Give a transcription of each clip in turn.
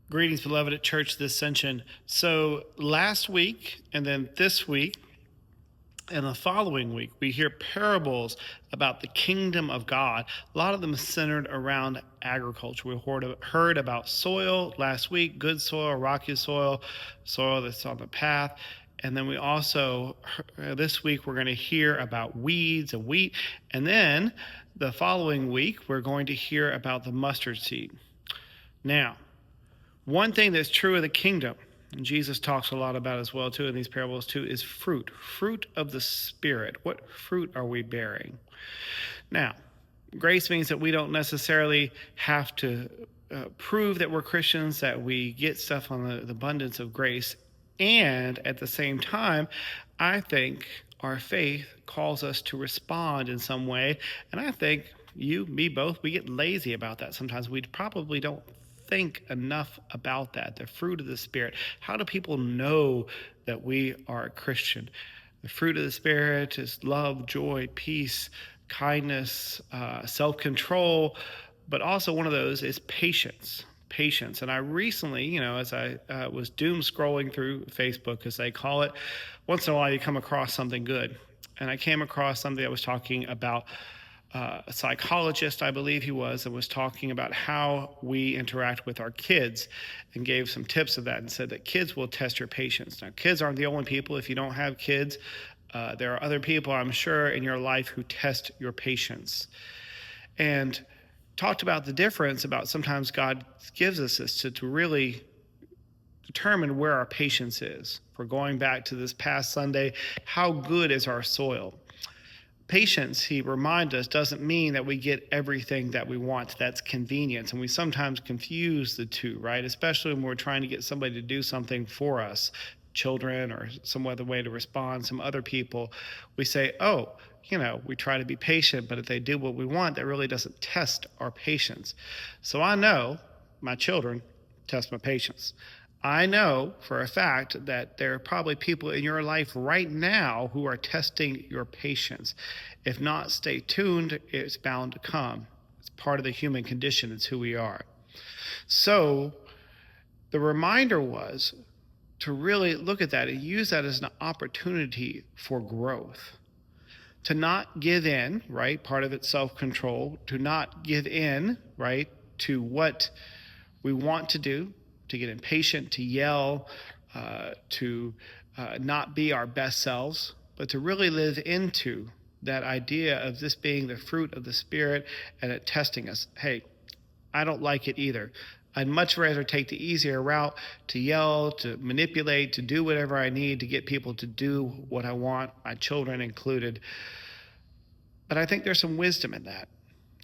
Greetings, beloved at Church of the Ascension. So last week and then this week and the following week, we hear parables about the kingdom of God. A lot of them centered around agriculture. We heard about soil last week, good soil, rocky soil, soil that's on the path. And then we also, this week, we're going to hear about weeds and wheat. And then the following week, we're going to hear about the mustard seed. Now, one thing that's true of the kingdom, and Jesus talks a lot about as well too in these parables too, is fruit of the Spirit. What fruit are we bearing? Now, grace means that we don't necessarily have to prove that we're Christians, that we get stuff on the abundance of grace. And at the same time, I think our faith calls us to respond in some way. And I think you, me, both, we get lazy about that sometimes. We probably don't think enough about that, the fruit of the Spirit. How do people know that we are a Christian? The fruit of the Spirit is love, joy, peace, kindness, self-control, but also one of those is patience. And I recently, as I was doom scrolling through Facebook, as they call it, once in a while you come across something good. And I came across something that was talking about a psychologist, I believe he was, and was talking about how we interact with our kids and gave some tips of that and said that kids will test your patience. Now, kids aren't the only people. If you don't have kids, there are other people, I'm sure, in your life who test your patience. And talked about the difference about sometimes God gives us this to really determine where our patience is. If we're going back to this past Sunday, how good is our soil? Patience, he reminds us, doesn't mean that we get everything that we want. That's convenience. And we sometimes confuse the two, right? Especially when we're trying to get somebody to do something for us, children or some other way to respond, some other people. We say, we try to be patient, but if they do what we want, that really doesn't test our patience. So I know my children test my patience. I know for a fact that there are probably people in your life right now who are testing your patience. If not, stay tuned. It's bound to come. It's part of the human condition. It's who we are. So the reminder was to really look at that and use that as an opportunity for growth. To not give in, right? Part of it's self-control. To not give in, right, to what we want to do, to get impatient, to yell, to not be our best selves, but to really live into that idea of this being the fruit of the Spirit and it testing us. Hey, I don't like it either. I'd much rather take the easier route to yell, to manipulate, to do whatever I need to get people to do what I want, my children included. But I think there's some wisdom in that.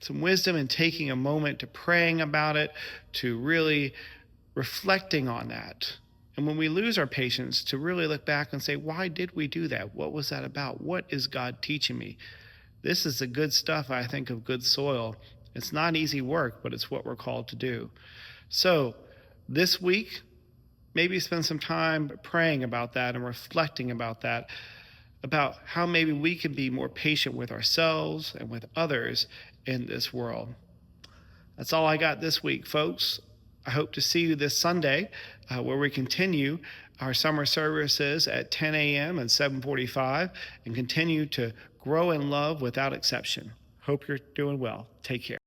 Some wisdom in taking a moment to praying about it, to really reflecting on that. And when we lose our patience, to really look back and say, why did we do that? What was that about? What is God teaching me? This is the good stuff, I think, of good soil. It's not easy work, but it's what we're called to do. So this week, maybe spend some time praying about that and reflecting about that, about how maybe we can be more patient with ourselves and with others in this world. That's all I got this week, folks. I hope to see you this Sunday where we continue our summer services at 10 a.m. and 7:45 and continue to grow in love without exception. Hope you're doing well. Take care.